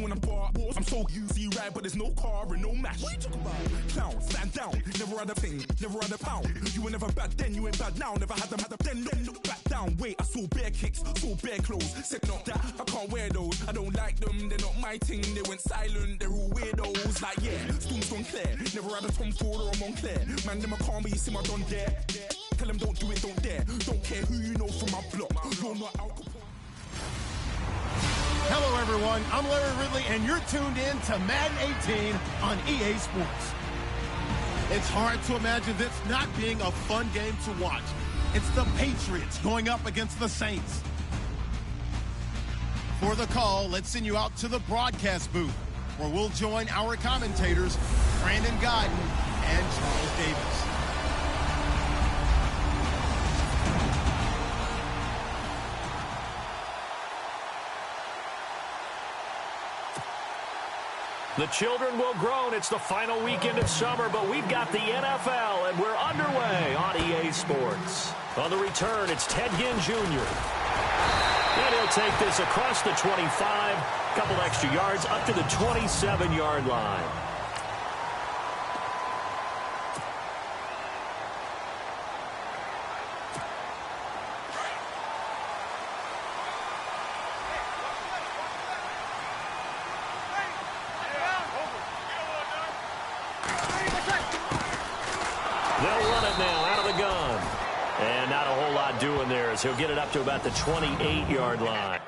when I'm bar. I'm so easy ride, but there's no car and no match. What you talking about? Clown, stand down, never had a thing, never had a pound. You were never bad then, you ain't bad now. Never had them, then look back down. Wait, I saw bare kicks, saw bare clothes. Said not that, I can't wear those. I don't like them, they're not my thing. They went silent, they're all weirdos. Like yeah, Storm's gone clear. Never had a Tom Ford or a Montclair. Man, them I can't, but you see my done there. Tell them don't do it, don't dare. Don't care who you know from my block. You're not Al Capone. Hello, everyone. I'm Larry Ridley, and you're tuned in to Madden 18 on EA Sports. It's hard to imagine this not being a fun game to watch. It's the Patriots going up against the Saints. For the call, let's send you out to the broadcast booth, where we'll join our commentators, Brandon Godden and Charles Davis. The children will groan. It's the final weekend of summer, but we've got the NFL, and we're underway on EA Sports. On the return, it's Ted Ginn Jr. And he'll take this across the 25, couple extra yards up to the 27-yard line. They'll run it now out of the gun. And not a whole lot doing there as he'll get it up to about the 28-yard line.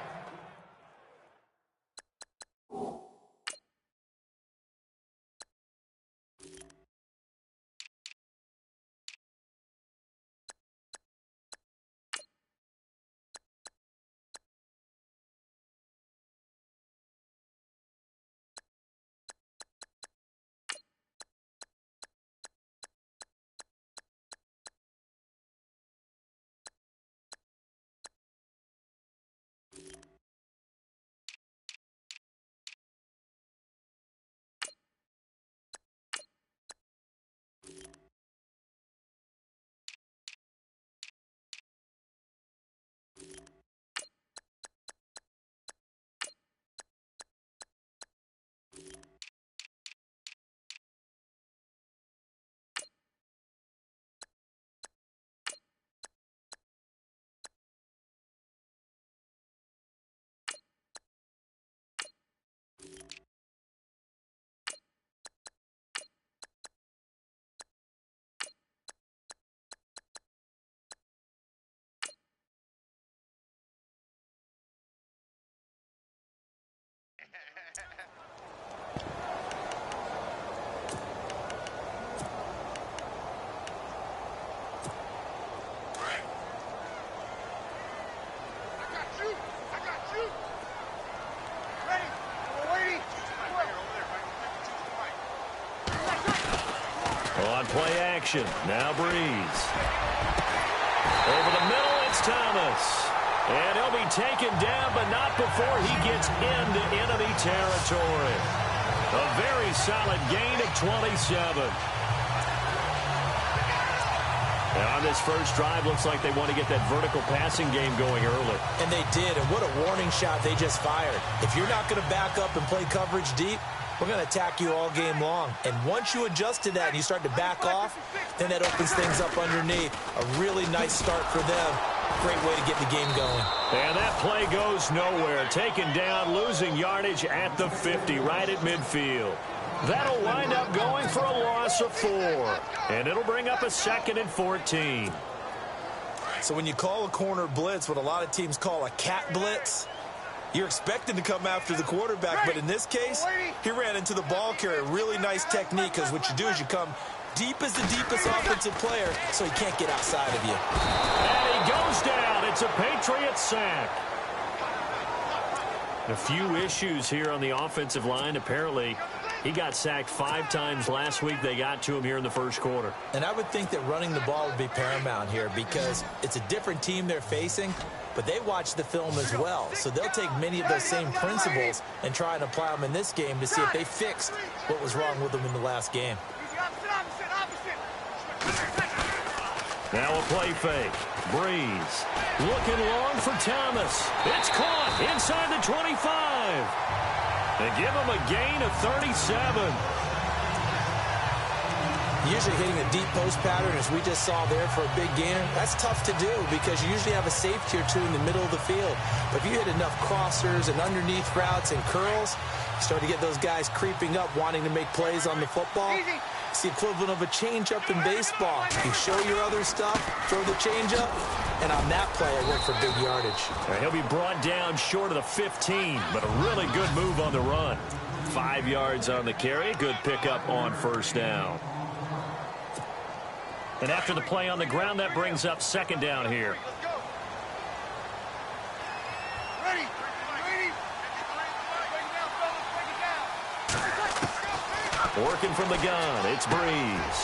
On play action, now Breeze. Over the middle, it's Thomas. And he'll be taken down, but not before he gets into enemy territory. A very solid gain of 27. Now on this first drive, looks like they want to get that vertical passing game going early. And they did, and what a warning shot they just fired. If you're not going to back up and play coverage deep, we're going to attack you all game long. And once you adjust to that and you start to back off, then that opens things up underneath. A really nice start for them. Great way to get the game going. And that play goes nowhere. Taken down, losing yardage at the 50, right at midfield. That'll wind up going for a loss of 4. And it'll bring up a 2nd and 14. So when you call a corner blitz, what a lot of teams call a cat blitz, you're expected to come after the quarterback, but in this case, he ran into the ball carrier. Really nice technique, because what you do is you come deep as the deepest offensive player, so he can't get outside of you. And he goes down. It's a Patriot sack. A few issues here on the offensive line. Apparently, he got sacked 5 times last week. They got to him here in the first quarter. And I would think that running the ball would be paramount here, because it's a different team they're facing, but they watch the film as well. So they'll take many of those same principles and try and apply them in this game to see if they fixed what was wrong with them in the last game. Now a play fake. Breeze looking long for Thomas. It's caught inside the 25. They give him a gain of 37. Usually hitting a deep post pattern, as we just saw there for a big gainer, that's tough to do because you usually have a safety or two in the middle of the field. But if you hit enough crossers and underneath routes and curls, you start to get those guys creeping up, wanting to make plays on the football. It's the equivalent of a changeup in baseball. You show your other stuff, throw the changeup, and on that play, I went for big yardage. He'll be brought down short of the 15, but a really good move on the run. 5 yards on the carry, good pickup on first down. And after the play on the ground, that brings up second down here. Working from the gun, it's Breeze.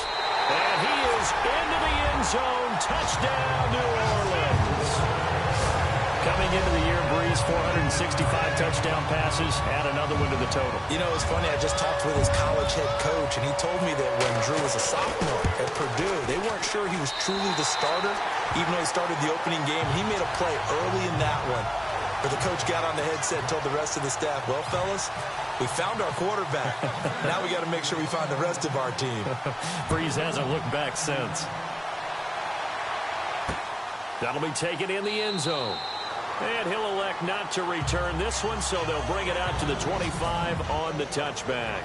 And he is into the end zone. Touchdown, New Orleans. Coming into the year, Breeze, 465 touchdown passes. Add another one to the total. You know, it's funny. I just talked with his college head coach, and he told me that when Drew was a sophomore at Purdue, they weren't sure he was truly the starter, even though he started the opening game. He made a play early in that one, where the coach got on the headset and told the rest of the staff, well, fellas, we found our quarterback. Now we got to make sure we find the rest of our team. Breeze hasn't looked back since. That'll be taken in the end zone. And he'll elect not to return this one, so they'll bring it out to the 25 on the touchback.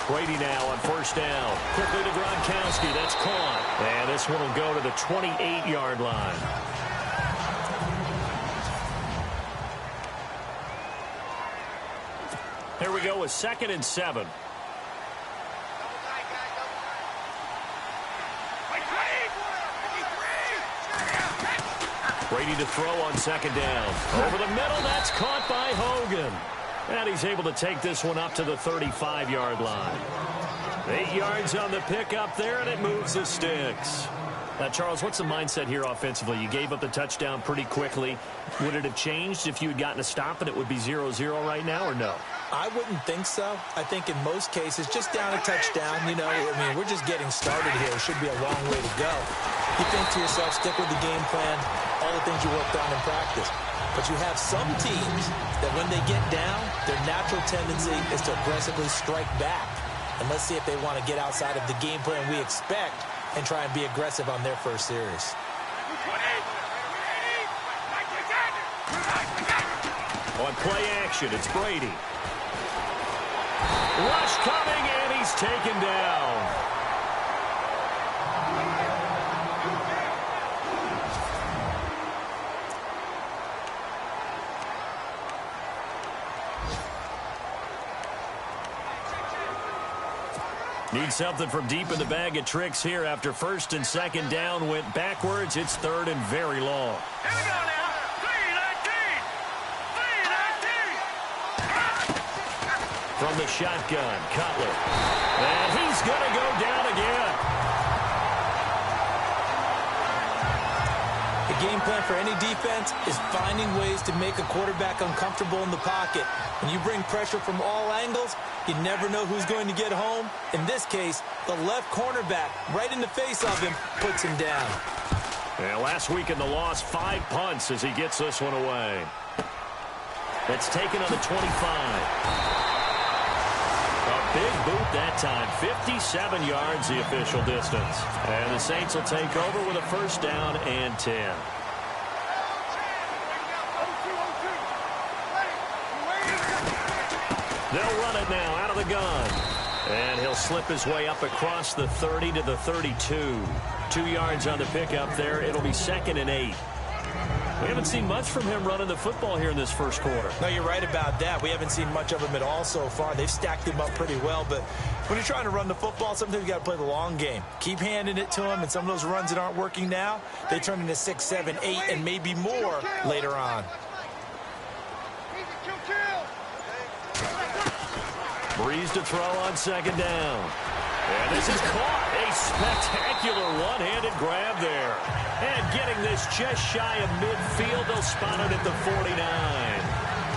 Brady now on first down. Quickly to Gronkowski. That's caught. And this one will go to the 28-yard line. Here we go with 2nd and 7. Brady to throw on 2nd down. Over the middle, that's caught by Hogan. And he's able to take this one up to the 35-yard line. 8 yards on the pickup there, and it moves the sticks. Now, Charles, what's the mindset here offensively? You gave up the touchdown pretty quickly. Would it have changed if you had gotten a stop and it would be 0-0 right now, or no? I wouldn't think so. I think in most cases, just down a touchdown, you know, I mean, we're just getting started here. It should be a long way to go. You think to yourself, stick with the game plan, all the things you worked on in practice. But you have some teams that when they get down, their natural tendency is to aggressively strike back. And let's see if they want to get outside of the game plan we expect and try and be aggressive on their first series. On play action, it's Brady. Rush coming, and he's taken down. Need something from deep in the bag of tricks here after 1st and 2nd down went backwards. It's 3rd and very long. Here we go now. 3-19. From the shotgun, Cutler. And he's going to go down again. The game plan for any defense is finding ways to make a quarterback uncomfortable in the pocket. When you bring pressure from all angles, you never know who's going to get home. In this case, the left cornerback, right in the face of him, puts him down. Yeah, last week in the loss, 5 punts as he gets this one away. That's taken on the 25. A big boot that time, 57 yards the official distance. And the Saints will take over with a 1st down and 10. They'll run it now out of the gun. And he'll slip his way up across the 30 to the 32. 2 yards on the pickup there. It'll be 2nd and 8. We haven't seen much from him running the football here in this first quarter. No, you're right about that. We haven't seen much of him at all so far. They've stacked him up pretty well, but when you're trying to run the football, sometimes you got to play the long game. Keep handing it to him, and some of those runs that aren't working now, they turn into 6, 7, 8, and maybe more later on. Breeze to throw on 2nd down. And this is caught. A spectacular one-handed grab there. And getting this just shy of midfield, they'll spot it at the 49.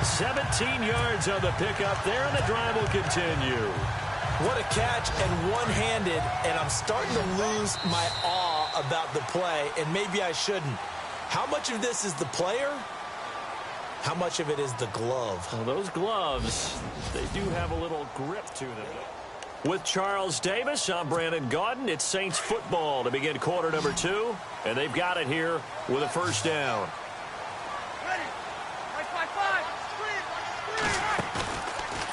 17 yards on the pickup there, and the drive will continue. What a catch, and one-handed, and I'm starting to lose my awe about the play, and maybe I shouldn't. How much of this is the player? How much of it is the glove? Well, those gloves, they do have a little grip to them. With Charles Davis, I'm Brandon Gaudin. It's Saints football to begin quarter number 2, and they've got it here with a first down.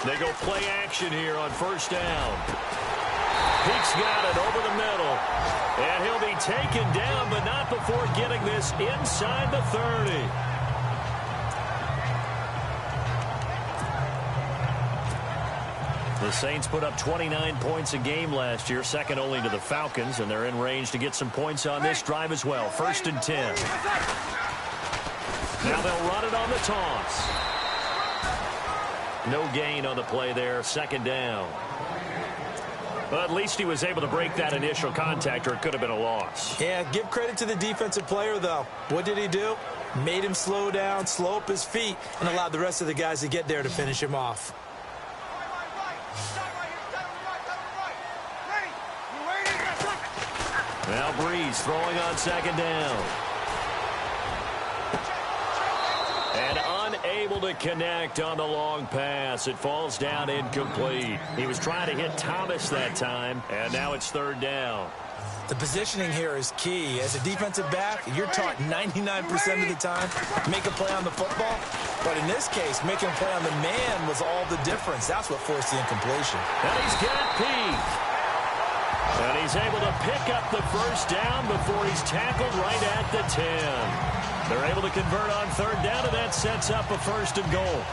They go play action here on first down. Peake's got it over the middle. And he'll be taken down, but not before getting this inside the 30. The Saints put up 29 points a game last year, second only to the Falcons, and they're in range to get some points on this drive as well. 1st and 10. Now they'll run it on the toss. No gain on the play there, 2nd down. But at least he was able to break that initial contact, or it could have been a loss. Yeah, give credit to the defensive player, though. What did he do? Made him slow down, slow up his feet, and allowed the rest of the guys to get there to finish him off. Now Breeze throwing on 2nd down. And unable to connect on the long pass. It falls down incomplete. He was trying to hit Thomas that time, and now it's 3rd down. The positioning here is key. As a defensive back, you're taught 99% of the time make a play on the football. But in this case, making a play on the man was all the difference. That's what forced the incompletion. And he's got Peake. And he's able to pick up the first down before he's tackled right at the 10. They're able to convert on 3rd down, and that sets up a 1st and goal.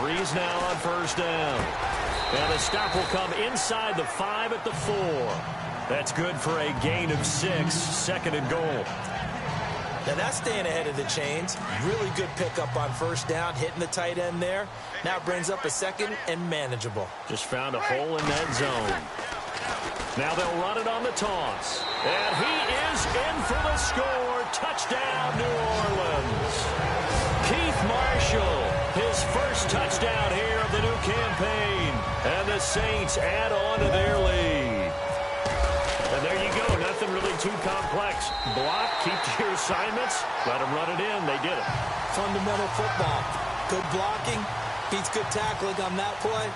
Breeze now on 1st down. And the stop will come inside the 5 at the 4. That's good for a gain of 6, 2nd and goal. Now that's staying ahead of the chains. Really good pickup on 1st down, hitting the tight end there. Now brings up a 2nd and manageable. Just found a hole in that zone. Now they'll run it on the toss. And he is in for the score. Touchdown, New Orleans. Keith Marshall, his first touchdown here of the new campaign. And the Saints add on to their lead. And there you go. Nothing really too complex. Block, keep to your assignments, let them run it in. They did it. Fundamental football. Good blocking, beats good tackling on that play.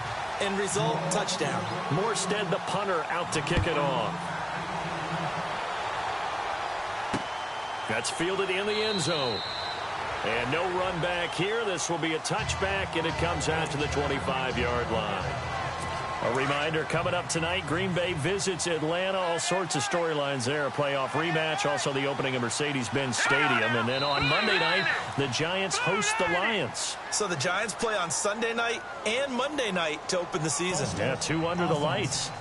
End result, touchdown. Morstead, the punter, out to kick it off. That's fielded in the end zone. And no run back here. This will be a touchback, and it comes out to the 25-yard line. A reminder, coming up tonight, Green Bay visits Atlanta. All sorts of storylines there. A playoff rematch, also the opening of Mercedes-Benz Stadium. And then on Monday night, the Giants host the Lions. So the Giants play on Sunday night and Monday night to open the season. Yeah, 2 under the lights.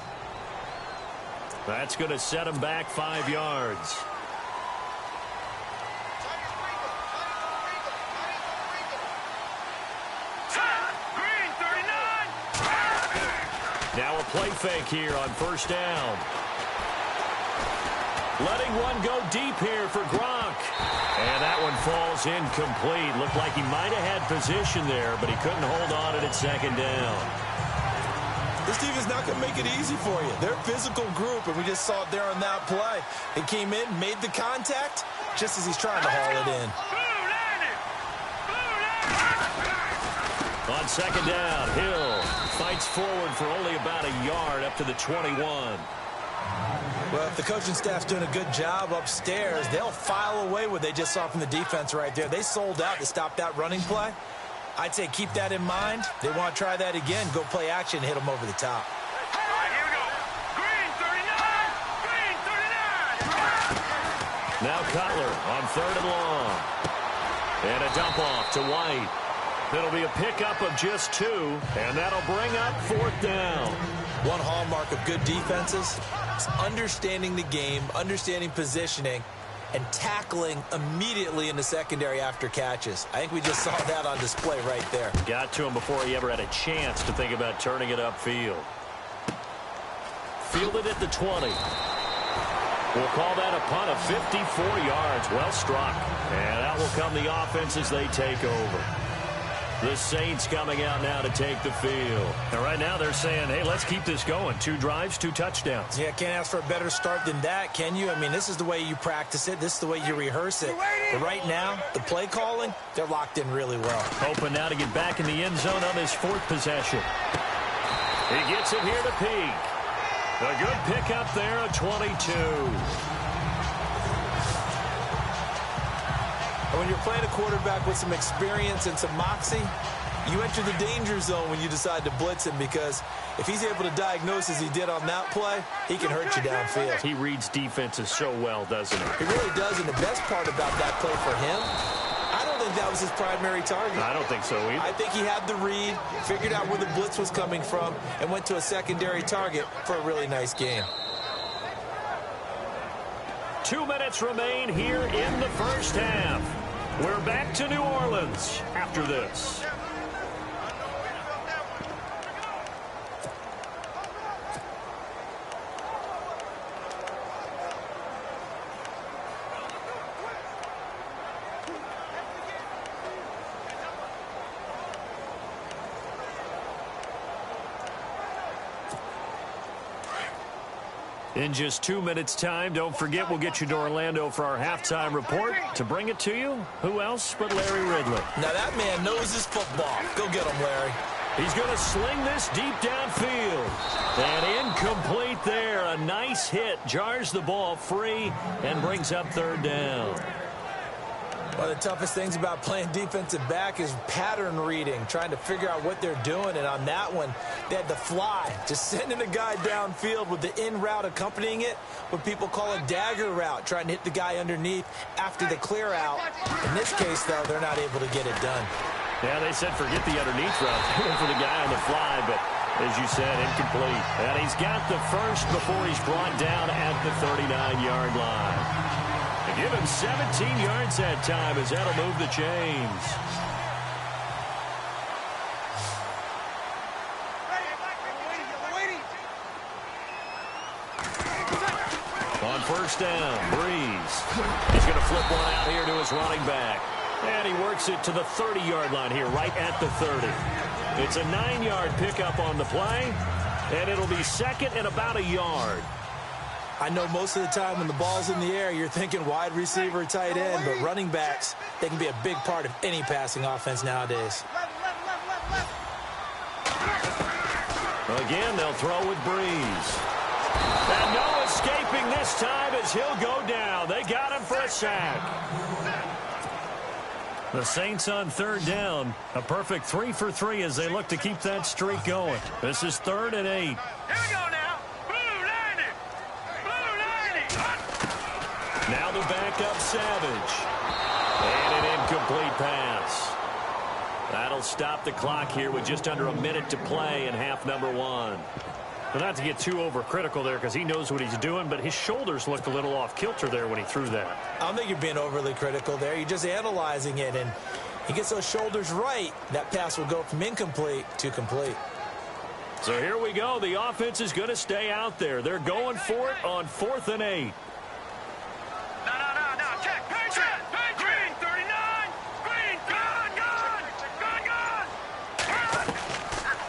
That's going to set them back 5 yards. Now a play fake here on 1st down. Letting one go deep here for Gronk. And that one falls incomplete. Looked like he might have had position there, but he couldn't hold on at 2nd down. This team is not going to make it easy for you. They're a physical group, and we just saw it there on that play. It came in, made the contact, just as he's trying to haul it in. On 2nd down, Hill fights forward for only about a yard up to the 21. Well, if the coaching staff's doing a good job upstairs, they'll file away what they just saw from the defense right there. They sold out to stop that running play. I'd say keep that in mind. They want to try that again, go play action, hit them over the top. All right, here we go. Green 39. Now Cutler on 3rd and long. And a dump off to White. It'll be a pickup of just 2, and that'll bring up 4th down. One hallmark of good defenses is understanding the game, understanding positioning, and tackling immediately in the secondary after catches. I think we just saw that on display right there. Got to him before he ever had a chance to think about turning it upfield. Fielded at the 20. We'll call that a punt of 54 yards. Well struck. And out will come the offense as they take over. The Saints coming out now to take the field. And right now they're saying, hey, let's keep this going. 2 drives, 2 touchdowns. Yeah, can't ask for a better start than that, can you? I mean, this is the way you practice it. This is the way you rehearse it. But right now, the play calling, they're locked in really well. Hoping now to get back in the end zone on this 4th possession. He gets it here to Peak. A good pickup there, a 22. When you're playing a quarterback with some experience and some moxie, you enter the danger zone when you decide to blitz him, because if he's able to diagnose as he did on that play, he can hurt you downfield. He reads defenses so well, doesn't he? He really does, and the best part about that play for him, I don't think that was his primary target. I don't think so either. I think he had the read, figured out where the blitz was coming from, and went to a secondary target for a really nice game. 2 minutes remain here in the first half. We're back to New Orleans after this. In just 2 minutes' time, don't forget, we'll get you to Orlando for our halftime report. To bring it to you, who else but Larry Ridley? Now that man knows his football. Go get him, Larry. He's going to sling this deep downfield. And incomplete there. A nice hit. Jars the ball free and brings up 3rd down. One of the toughest things about playing defensive back is pattern reading, trying to figure out what they're doing. And on that one, they had the fly, just sending a guy downfield with the in route accompanying it, what people call a dagger route, trying to hit the guy underneath after the clear out. In this case, though, they're not able to get it done. Yeah, they said forget the underneath route. They went for the guy on the fly, but as you said, incomplete. And he's got the first before he's brought down at the 39-yard line. Give him 17 yards that time, as that'll move the chains. On 1st down, Breeze. He's going to flip one out here to his running back. And he works it to the 30-yard line here, right at the 30. It's a 9-yard pickup on the play, and it'll be 2nd and about a yard. I know most of the time when the ball's in the air, you're thinking wide receiver, tight end, but running backs, they can be a big part of any passing offense nowadays. Again, they'll throw with Breeze. And no escaping this time as he'll go down. They got him for a sack. The Saints on 3rd down. A perfect 3 for 3 as they look to keep that streak going. This is 3rd and 8. Here we go now. Blue 90. Blue 90. Now the backup Savage. And an incomplete pass. That'll stop the clock here with just under a minute to play in half number 1. Well, not to get too overcritical there because he knows what he's doing, but his shoulders looked a little off kilter there when he threw that. I don't think you're being overly critical there. You're just analyzing it, and he gets those shoulders right. That pass will go from incomplete to complete. So here we go. The offense is going to stay out there. They're going for it on 4th and 8. No. Check. Green, 39. Green, gone.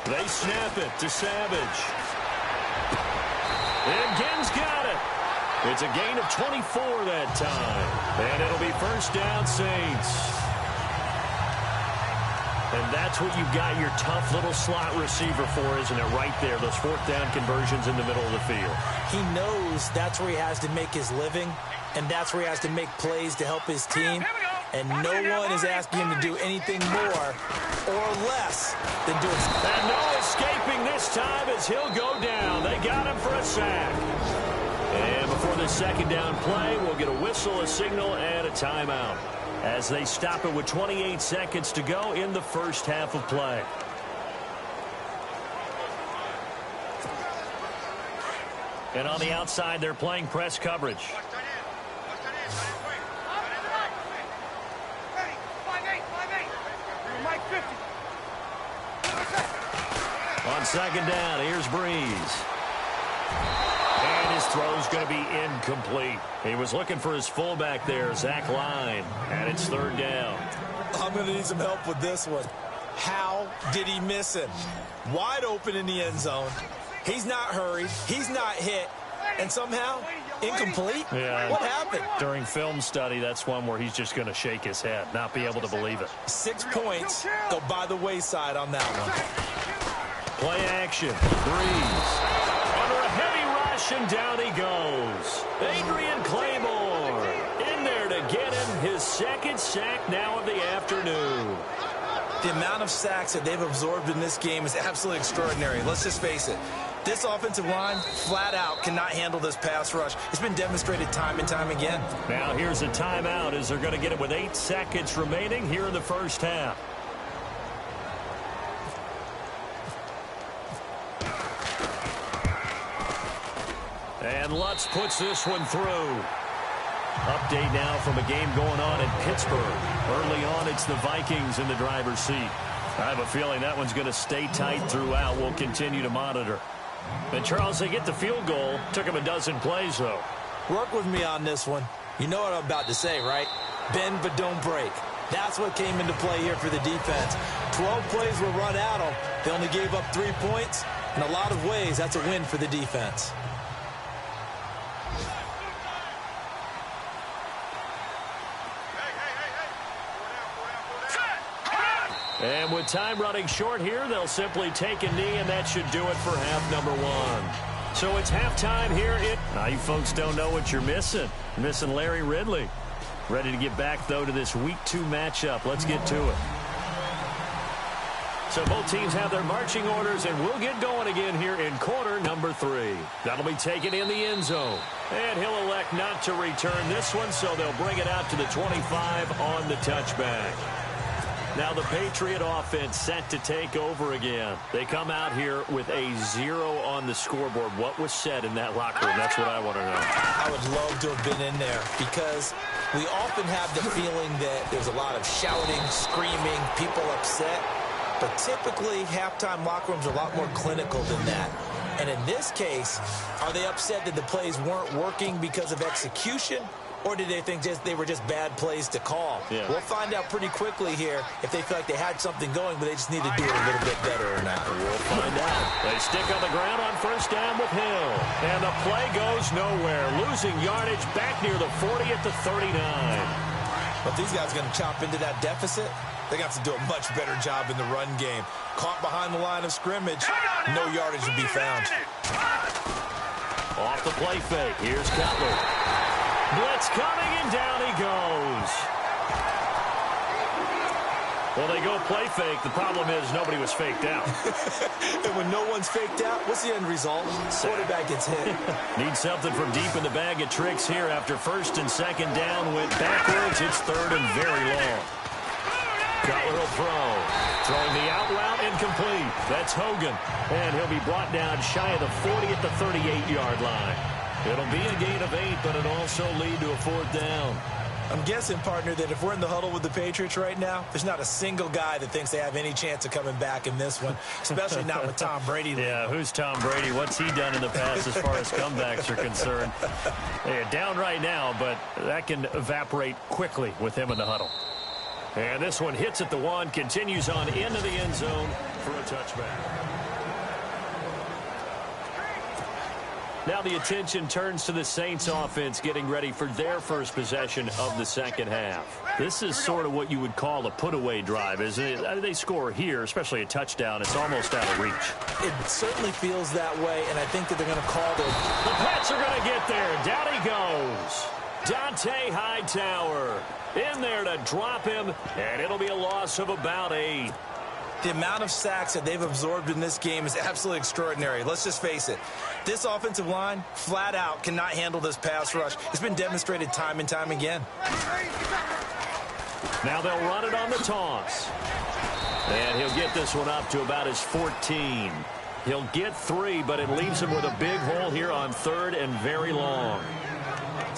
They snap it to Savage. And Ginn's got it. It's a gain of 24 that time. And it'll be 1st down, Saints. And that's what you've got your tough little slot receiver for, isn't it? Right there, those 4th down conversions in the middle of the field. He knows that's where he has to make his living, and that's where he has to make plays to help his team. And no one is asking him to do anything more or less than doing something. And no escaping this time as he'll go down. They got him for a sack. And before the 2nd down play, we'll get a whistle, a signal, and a timeout as they stop it with 28 seconds to go in the first half of play. And on the outside, they're playing press coverage. On 2nd down, here's Breeze. And his throw's going to be incomplete. He was looking for his fullback there, Zach Line, and it's third down. I'm going to need some help with this one. How did he miss him? Wide open in the end zone. He's not hurried. He's not hit. And somehow, incomplete? Yeah. What happened? During film study, that's one where he's just going to shake his head, not be able to believe it. 6 points go by the wayside on that one. Play action. Breeze. Under a heavy rush, and down he goes. Adrian Claymore in there to get him his second sack now of the afternoon. The amount of sacks that they've absorbed in this game is absolutely extraordinary. Let's just face it. This offensive line, flat out, cannot handle this pass rush. It's been demonstrated time and time again. Now here's a timeout as they're going to get it with 8 seconds remaining here in the first half. And Lutz puts this one through. Update now from a game going on in Pittsburgh. Early on, it's the Vikings in the driver's seat. I have a feeling that one's going to stay tight throughout. We'll continue to monitor. And, Charles, they get the field goal. Took him a dozen plays, though. Work with me on this one. You know what I'm about to say, right? Bend but don't break. That's what came into play here for the defense. 12 plays were run at them. They only gave up 3 points. In a lot of ways, that's a win for the defense. And with time running short here, they'll simply take a knee, and that should do it for half number 1. So it's halftime here. Now, you folks don't know what you're missing. You're missing Larry Ridley. Ready to get back, though, to this Week 2 matchup. Let's get to it. So both teams have their marching orders, and we'll get going again here in quarter number 3. That'll be taken in the end zone. And he'll elect not to return this one, so they'll bring it out to the 25 on the touchback. Now the Patriot offense set to take over again. They come out here with a 0 on the scoreboard. What was said in that locker room? That's what I want to know. I would love to have been in there because we often have the feeling that there's a lot of shouting, screaming, people upset. But typically, halftime locker rooms are a lot more clinical than that. And in this case, are they upset that the plays weren't working because of execution? Or did they think they were just bad plays to call? Yeah. We'll find out pretty quickly here if they feel like they had something going, but they just need to do it a little bit better or not. We'll find out. They stick on the ground on first down with Hill. And the play goes nowhere. Losing yardage back near the 40 at the 39. But these guys are going to chop into that deficit. They're going to have to do a much better job in the run game. Caught behind the line of scrimmage, no yardage will be found. Off the play fake. Here's Cutler. Blitz coming, and down he goes. Well, they go play fake. The problem is nobody was faked out. And when no one's faked out, what's the end result? Quarterback gets hit. Need something from deep in the bag of tricks here after first and second down went backwards. It's third and very long. Cutler will throw. Throwing the out route, incomplete. That's Hogan. And he'll be brought down shy of the 40 at the 38-yard line. It'll be a gain of 8, but it'll also lead to a fourth down. I'm guessing, partner, that if we're in the huddle with the Patriots right now, there's not a single guy that thinks they have any chance of coming back in this one, especially not with Tom Brady. Yeah, who's Tom Brady? What's he done in the past as far as comebacks are concerned? They're down right now, but that can evaporate quickly with him in the huddle. And this one hits at the 1, continues on into the end zone for a touchback. Now the attention turns to the Saints offense getting ready for their first possession of the second half. This is sort of what you would call a put-away drive, isn't it? They score here, especially a touchdown. It's almost out of reach. It certainly feels that way, and I think that they're going to call the Pats are going to get there. Down he goes. Dante Hightower in there to drop him, and it'll be a loss of about 8. The amount of sacks that they've absorbed in this game is absolutely extraordinary. Let's just face it. This offensive line, flat out, cannot handle this pass rush. It's been demonstrated time and time again. Now they'll run it on the toss. And he'll get this one up to about his 14. He'll get 3, but it leaves him with a big hole here on third and very long.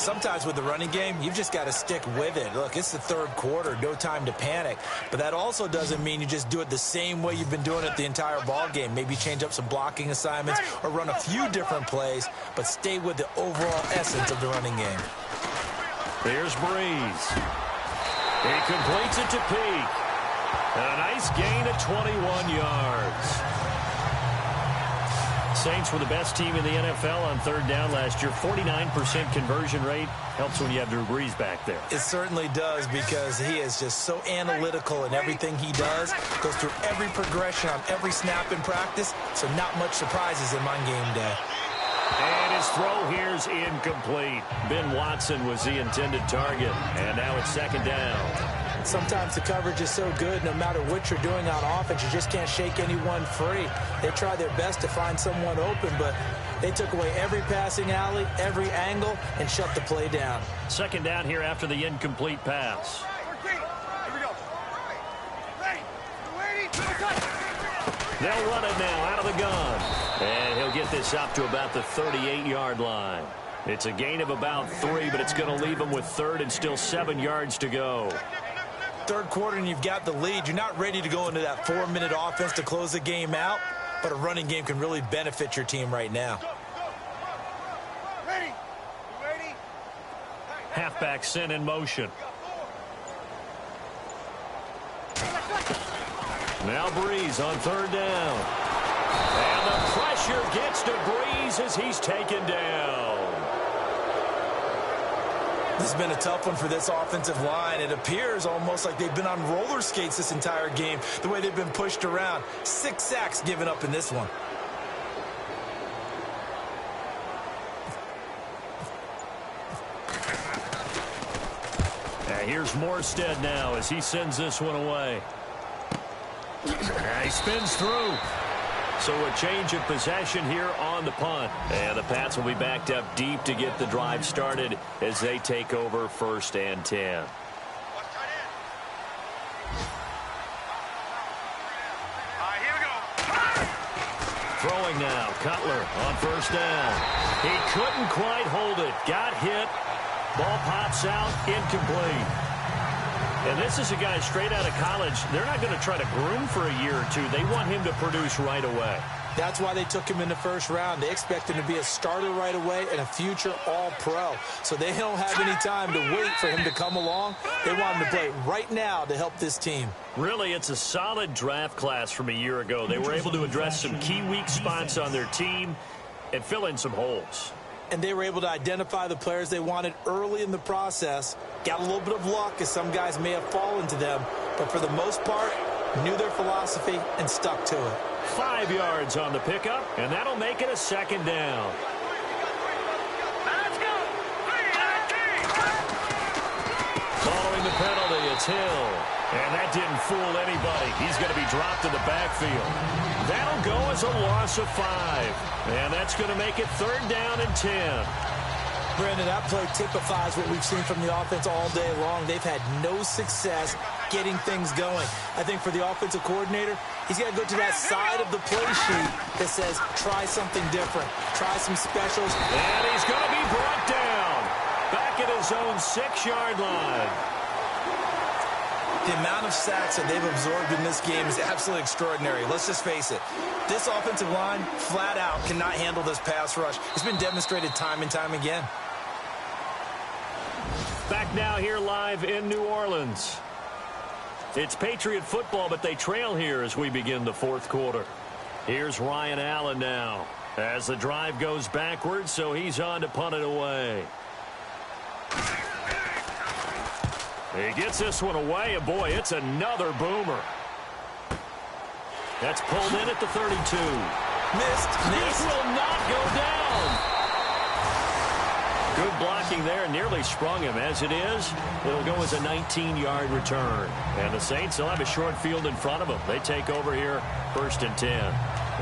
Sometimes with the running game, you've just got to stick with it. Look, it's the third quarter, no time to panic. But that also doesn't mean you just do it the same way you've been doing it the entire ball game. Maybe change up some blocking assignments or run a few different plays, but stay with the overall essence of the running game. Here's Breeze. He completes it to Peak. A nice gain of 21 yards. Saints were the best team in the NFL on third down last year. 49% conversion rate. Helps when you have Drew Brees back there. It certainly does, because he is just so analytical in everything he does. Goes through every progression on every snap in practice, so not much surprises him on game day. And his throw here's incomplete. Ben Watson was the intended target, and now it's second down. Sometimes the coverage is so good, no matter what you're doing on offense, you just can't shake anyone free. They try their best to find someone open, but they took away every passing alley, every angle, and shut the play down. Second down here after the incomplete pass. They'll run it now out of the gun. And he'll get this up to about the 38-yard line. It's a gain of about 3, but it's going to leave him with third and still 7 yards to go. Third quarter and you've got the lead. You're not ready to go into that 4-minute offense to close the game out, but a running game can really benefit your team right now. Halfback sent in motion. Now Breeze on third down. And the pressure gets to Breeze as he's taken down. This has been a tough one for this offensive line. It appears almost like they've been on roller skates this entire game, the way they've been pushed around. 6 sacks given up in this one. Here's Morstead now as he sends this one away. He spins through. So a change of possession here on the punt. And the Pats will be backed up deep to get the drive started as they take over 1st and 10. Throwing now, Cutler on 1st down. He couldn't quite hold it. Got hit. Ball pops out, incomplete. And this is a guy straight out of college. They're not going to try to groom for a year or two. They want him to produce right away. That's why they took him in the first round. They expect him to be a starter right away and a future all-pro. So they don't have any time to wait for him to come along. They want him to play right now to help this team. Really, it's a solid draft class from a year ago. They were able to address some key weak spots on their team and fill in some holes. And they were able to identify the players they wanted early in the process. Got a little bit of luck as some guys may have fallen to them. But for the most part, knew their philosophy and stuck to it. 5 yards on the pickup, and that'll make it a second down. Let's go. Following the penalty, it's Hill. And that didn't fool anybody. He's going to be dropped in the backfield. That'll go as a loss of 5. And that's going to make it 3rd down and 10. Brandon, that play typifies what we've seen from the offense all day long. They've had no success getting things going. I think for the offensive coordinator, he's got to go to that side of the play sheet that says, try something different. Try some specials. And he's going to be brought down. Back at his own 6-yard line. The amount of sacks that they've absorbed in this game is absolutely extraordinary. Let's just face it. This offensive line, flat out, cannot handle this pass rush. It's been demonstrated time and time again. Back now here live in New Orleans. It's Patriot football, but they trail here as we begin the 4th quarter. Here's Ryan Allen now as the drive goes backwards, so he's on to punt it away. He gets this one away, and boy, it's another boomer. That's pulled in at the 32. Missed. This will not go down. Good blocking there, nearly sprung him. As it is, it'll go as a 19-yard return. And the Saints will have a short field in front of them. They take over here, 1st and 10.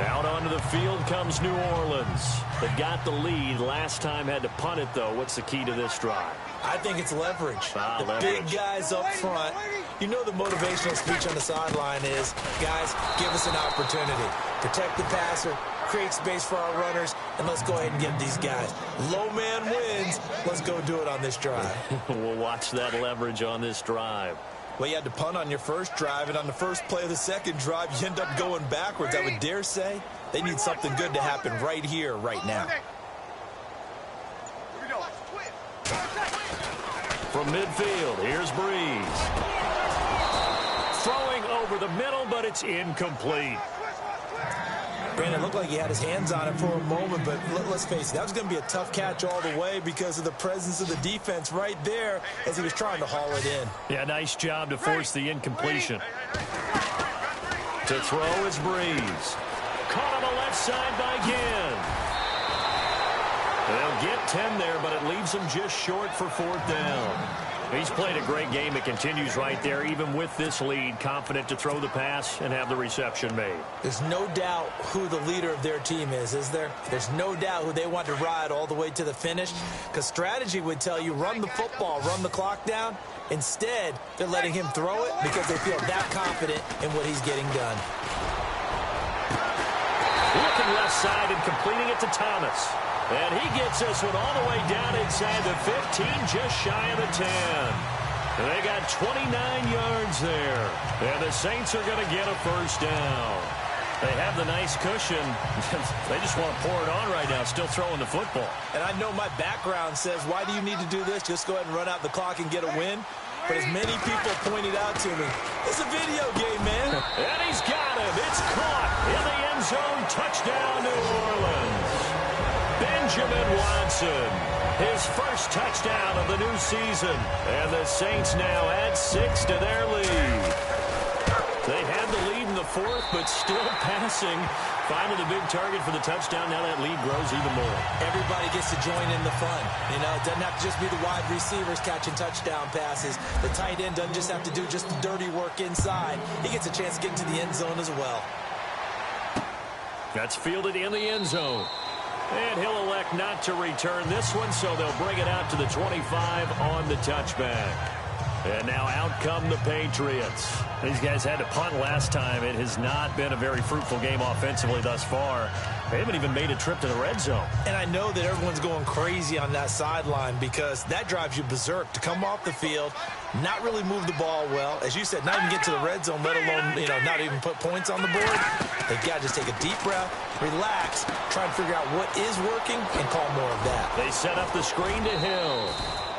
Out onto the field comes New Orleans. They've got the lead. Last time had to punt it, though. What's the key to this drive? I think it's leverage. Leverage. Big guys up front. You know the motivational speech on the sideline is, guys, give us an opportunity. Protect the passer, create space for our runners, and let's go ahead and get these guys. Low man wins. Let's go do it on this drive. We'll watch that leverage on this drive. Well, you had to punt on your first drive, and on the first play of the second drive, you end up going backwards. I would dare say they need something good to happen right here, right now. From midfield, here's Breeze. Throwing over the middle, but it's incomplete. Brandon, it looked like he had his hands on it for a moment, but let's face it, that was going to be a tough catch all the way because of the presence of the defense right there as he was trying to haul it in. Yeah, nice job to force the incompletion. To throw is Breeze. Caught on the left side by Ginn. They'll get 10 there, but it leaves them just short for 4th down. He's played a great game. It continues right there, even with this lead, confident to throw the pass and have the reception made. There's no doubt who the leader of their team is there? There's no doubt who they want to ride all the way to the finish, because strategy would tell you run the football, run the clock down. Instead, they're letting him throw it because they feel that confident in what he's getting done. Looking left side and completing it to Thomas. And he gets this one all the way down inside the 15, just shy of the 10. They got 29 yards there. And the Saints are going to get a first down. They have the nice cushion. They just want to pour it on right now, still throwing the football. And I know my background says, why do you need to do this? Just go ahead and run out the clock and get a win. But as many people pointed out to me, it's a video game, man. And he's got him. It's caught in the end zone. Touchdown, New Orleans. Benjamin Watson, his first touchdown of the new season. And the Saints now add 6 to their lead. They had the lead in the 4th, but still passing. Finding the big target for the touchdown. Now that lead grows even more. Everybody gets to join in the fun. You know, it doesn't have to just be the wide receivers catching touchdown passes. The tight end doesn't just have to do just the dirty work inside. He gets a chance to get into the end zone as well. That's fielded in the end zone. And he'll elect not to return this one, so they'll bring it out to the 25 on the touchback. And now out come the Patriots. These guys had to punt last time. It has not been a very fruitful game offensively thus far. They haven't even made a trip to the red zone. And I know that everyone's going crazy on that sideline because that drives you berserk to come off the field, not really move the ball well. As you said, not even get to the red zone, let alone, not even put points on the board. They've got to just take a deep breath, relax, try and figure out what is working, and call more of that. They set up the screen to Hill.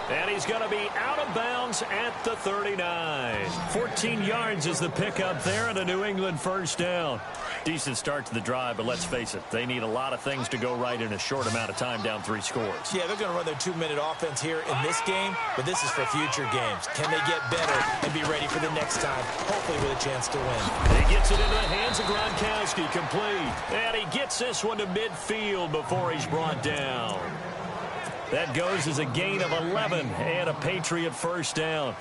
And he's going to be out of bounds at the 39. 14 yards is the pickup there and a New England first down. Decent start to the drive, but let's face it, they need a lot of things to go right in a short amount of time, down 3 scores. Yeah, they're going to run their 2-minute offense here in this game, but this is for future games. Can they get better and be ready for the next time, hopefully with a chance to win? He gets it into the hands of Gronkowski, complete. And he gets this one to midfield before he's brought down. That goes as a gain of 11 and a Patriot first down.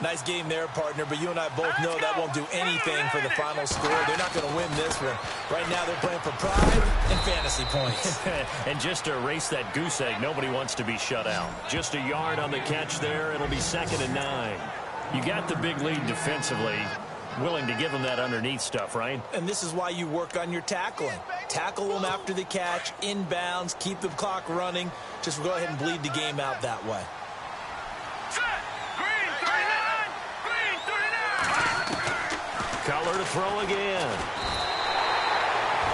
Nice game there, partner, but you and I both know that won't do anything for the final score. They're not going to win this one. Right now they're playing for pride and fantasy points. And just to erase that goose egg, nobody wants to be shut out. Just a yard on the catch there. It'll be 2nd and 9. You got the big lead defensively. Willing to give them that underneath stuff, right? And this is why you work on your tackling. Tackle them after the catch, inbounds, keep the clock running. Just go ahead and bleed the game out that way. Green 39! Green 39! Cutler to throw again.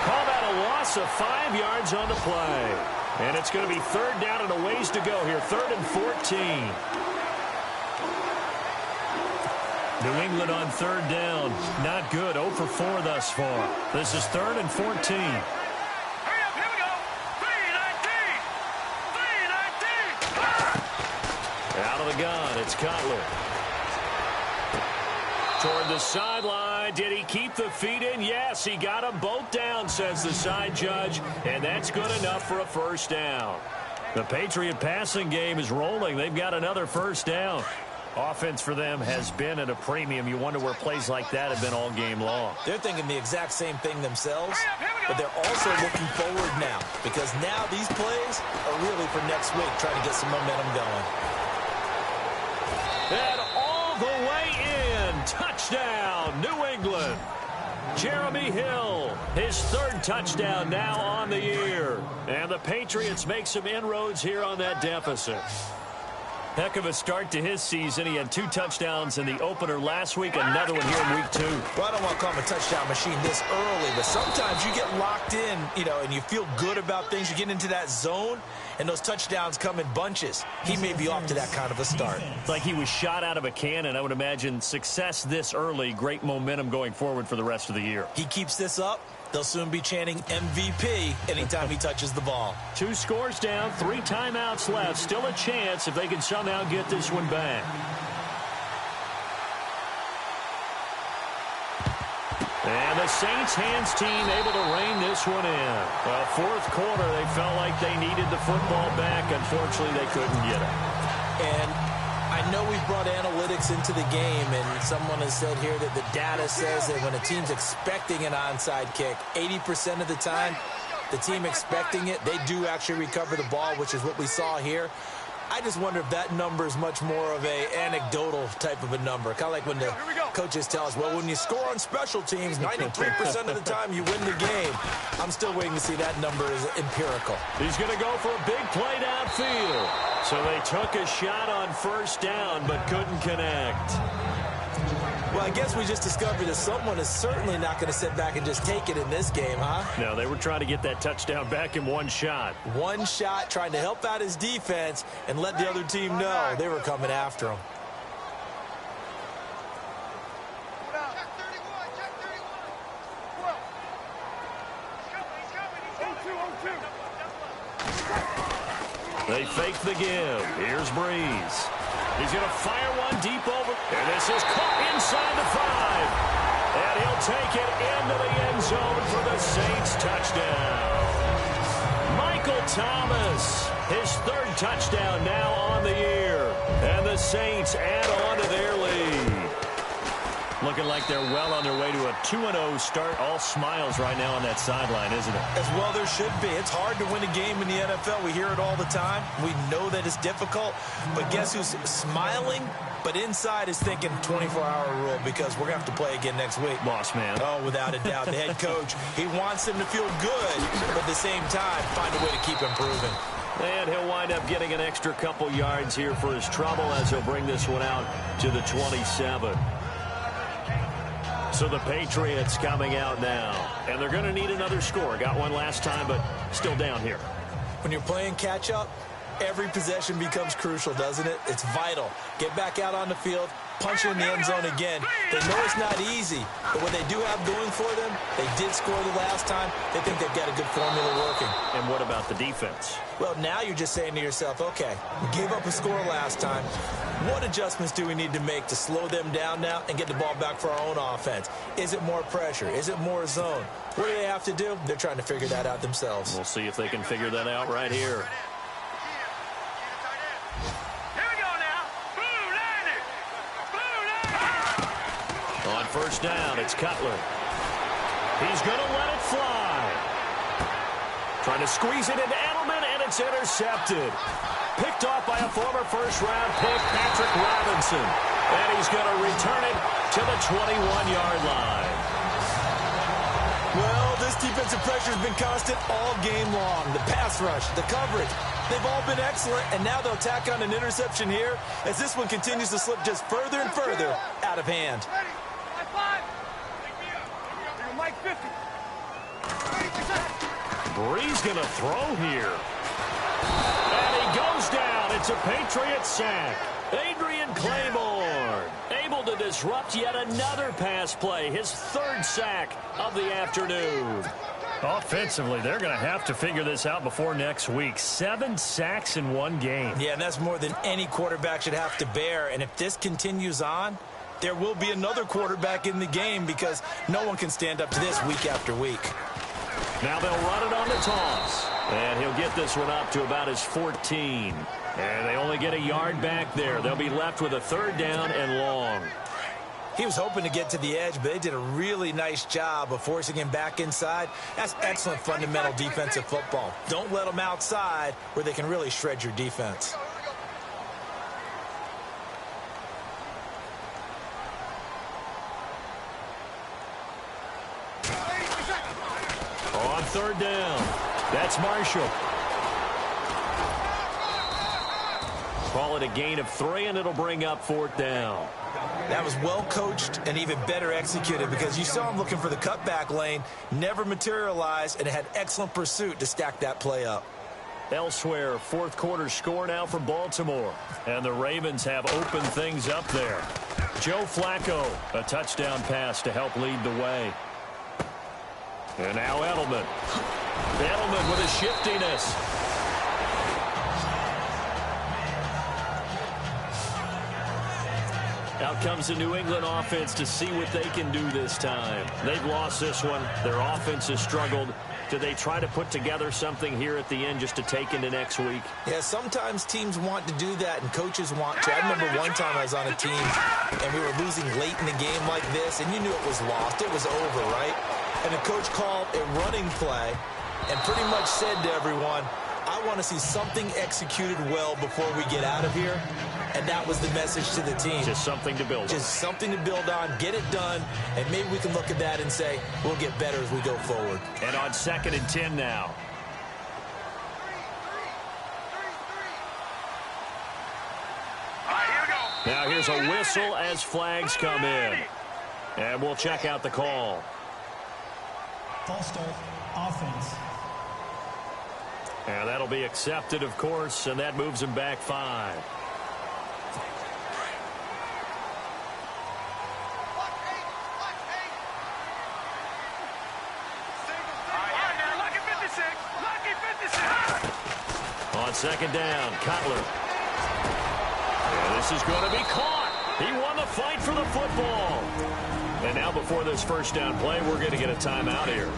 Call that a loss of 5 yards on the play. And it's going to be 3rd down and a ways to go here. 3rd and 14. New England on 3rd down. Not good. 0 for 4 thus far. This is 3rd and 14. Hurry up, here we go. 3-19. Out of the gun, it's Cutler. Toward the sideline. Did he keep the feet in? Yes, he got them both down, says the side judge. And that's good enough for a first down. The Patriot passing game is rolling. They've got another first down. Offense for them has been at a premium. You wonder where plays like that have been all game long. They're thinking the exact same thing themselves, but they're also looking forward now because now these plays are really for next week, trying to get some momentum going. And all the way in. Touchdown, New England. Jeremy Hill, his third touchdown now on the year. And the Patriots make some inroads here on that deficit. Heck of a start to his season. He had 2 touchdowns in the opener last week, another one here in week 2. Well, I don't want to call him a touchdown machine this early, but sometimes you get locked in, and you feel good about things. You get into that zone, and those touchdowns come in bunches. He may be off to that kind of a start. Like he was shot out of a cannon. I would imagine success this early, great momentum going forward for the rest of the year. He keeps this up, they'll soon be chanting MVP anytime he touches the ball. 2 scores down, 3 timeouts left. Still a chance if they can somehow get this one back. And the Saints hands team able to rein this one in. Well, fourth quarter, they felt like they needed the football back. Unfortunately, they couldn't get it. And I know we've brought analytics into the game, and someone has said here that the data says that when a team's expecting an onside kick, 80% of the time, the team expecting it, they do actually recover the ball, which is what we saw here. I just wonder if that number is much more of a anecdotal type of a number. Kind of like when the coaches tell us, well, when you score on special teams, 93% of the time you win the game. I'm still waiting to see that number is empirical. He's going to go for a big play downfield. So they took a shot on first down, but couldn't connect. Well, I guess we just discovered that someone is certainly not going to sit back and just take it in this game, huh? No, they were trying to get that touchdown back in one shot. One shot, trying to help out his defense and let the other team know they were coming after him. They fake the give. Here's Breeze. He's going to fire one deep over. And this is caught inside the 5. And he'll take it into the end zone for the Saints touchdown. Michael Thomas, his third touchdown now on the year. And the Saints add on to their lead. Looking like they're well on their way to a 2-0 start. All smiles right now on that sideline, isn't it? As well there should be. It's hard to win a game in the NFL. We hear it all the time. We know that it's difficult. But guess who's smiling? But inside is thinking 24-hour rule because we're going to have to play again next week. Boss man. Oh, without a doubt. The head coach, he wants them to feel good, but at the same time, find a way to keep improving. And he'll wind up getting an extra couple yards here for his trouble as he'll bring this one out to the 27. So the Patriots coming out now. And they're going to need another score. Got one last time, but still down here. When you're playing catch-up, every possession becomes crucial, doesn't it? It's vital. Get back out on the field, punch it in the end zone again. They know it's not easy, but what they do have going for them, they did score the last time. They think they've got a good formula working. And what about the defense? Well, now you're just saying to yourself, okay, we gave up a score last time. What adjustments do we need to make to slow them down now and get the ball back for our own offense? Is it more pressure? Is it more zone? What do they have to do? They're trying to figure that out themselves. We'll see if they can figure that out right here. On first down, it's Cutler. He's going to let it fly. Trying to squeeze it into Edelman, and it's intercepted. Picked off by a former first-round pick, Patrick Robinson. And he's going to return it to the 21-yard line. Well, this defensive pressure has been constant all game long. The pass rush, the coverage, they've all been excellent, and now they'll tack on an interception here as this one continues to slip just further and further out of hand. Breeze going to throw here. And he goes down. It's a Patriot sack. Adrian Claiborne able to disrupt yet another pass play. His third sack of the afternoon. Offensively, they're going to have to figure this out before next week. 7 sacks in one game. Yeah, and that's more than any quarterback should have to bear. And if this continues on, there will be another quarterback in the game because no one can stand up to this week after week. Now they'll run it on the toss. And he'll get this one up to about his 14. And they only get a yard back there. They'll be left with a third down and long. He was hoping to get to the edge, but they did a really nice job of forcing him back inside. That's excellent fundamental defensive football. Don't let them outside where they can really shred your defense. On third down, that's Marshall. Call it a gain of 3, and it'll bring up fourth down. That was well coached and even better executed because you saw him looking for the cutback lane, never materialized, and had excellent pursuit to stack that play up. Elsewhere, fourth quarter score now for Baltimore. And the Ravens have opened things up there. Joe Flacco, a touchdown pass to help lead the way. And now Edelman. Edelman with a shiftiness. Out comes the New England offense to see what they can do this time. They've lost this one. Their offense has struggled. Do they try to put together something here at the end just to take into next week? Yeah, sometimes teams want to do that and coaches want to. I remember one time I was on a team and we were losing late in the game like this, and you knew it was lost. It was over, right? And the coach called a running play and pretty much said to everyone, I want to see something executed well before we get out of here. And that was the message to the team. Just something to build on. Just something to build on, get it done, and maybe we can look at that and say, we'll get better as we go forward. And on 2nd and 10 now. All right, here we go. Now here's a whistle as flags come in. And we'll check out the call. False start, offense. And that'll be accepted, of course, and that moves him back 5. On 2nd down, Cutler. And this is going to be caught. He won the fight for the football. And now before this first down play, we're going to get a timeout here,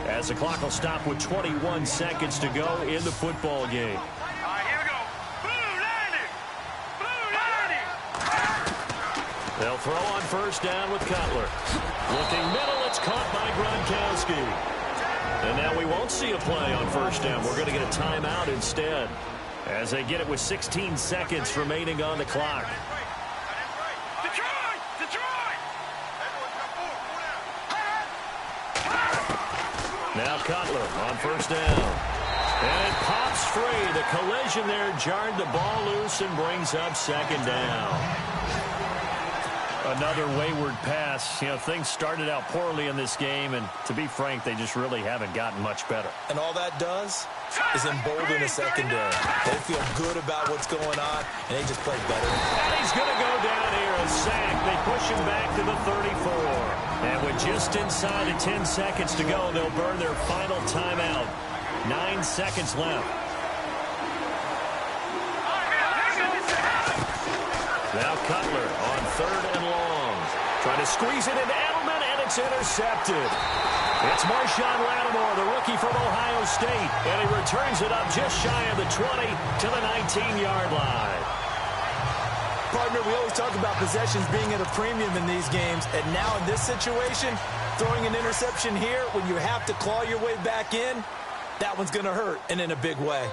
as the clock will stop with 21 seconds to go in the football game. All right, here we go. Blue 90. Blue 90. They'll throw on first down with Cutler. Looking middle, it's caught by Gronkowski. And now we won't see a play on first down. We're going to get a timeout instead, as they get it with 16 seconds remaining on the clock. Detroit! Detroit! Now Cutler on first down. And it pops free. The collision there jarred the ball loose and brings up 2nd down. Another wayward pass. You know, things started out poorly in this game, and to be frank, they just really haven't gotten much better. And all that does is embolden the secondary. They feel good about what's going on, and they just play better. And he's going to go down here and sack. They push him back to the 34. And with just inside of 10 seconds to go, they'll burn their final timeout. 9 seconds left. Now Cutler on 3rd and long. Trying to squeeze it into Edelman, and it's intercepted. It's Marshawn Lattimore, the rookie from Ohio State, and he returns it up just shy of the 20 to the 19-yard line. Partner, we always talk about possessions being at a premium in these games, and now in this situation, throwing an interception here when you have to claw your way back in, that one's going to hurt, and in a big way.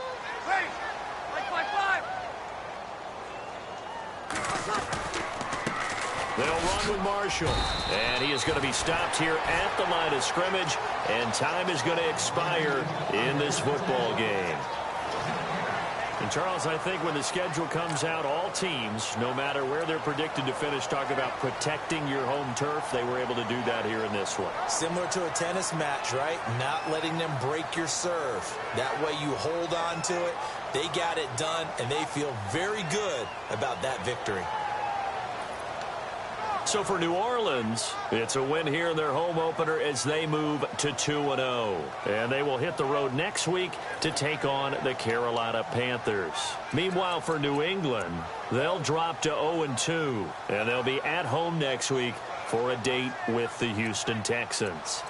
They'll run with Marshall, and he is going to be stopped here at the line of scrimmage, and time is going to expire in this football game. And, Charles, I think when the schedule comes out, all teams, no matter where they're predicted to finish, talk about protecting your home turf. They were able to do that here in this one. Similar to a tennis match, right? Not letting them break your serve. That way you hold on to it. They got it done, and they feel very good about that victory. So for New Orleans, it's a win here in their home opener as they move to 2-0. And they will hit the road next week to take on the Carolina Panthers. Meanwhile, for New England, they'll drop to 0-2. And they'll be at home next week for a date with the Houston Texans.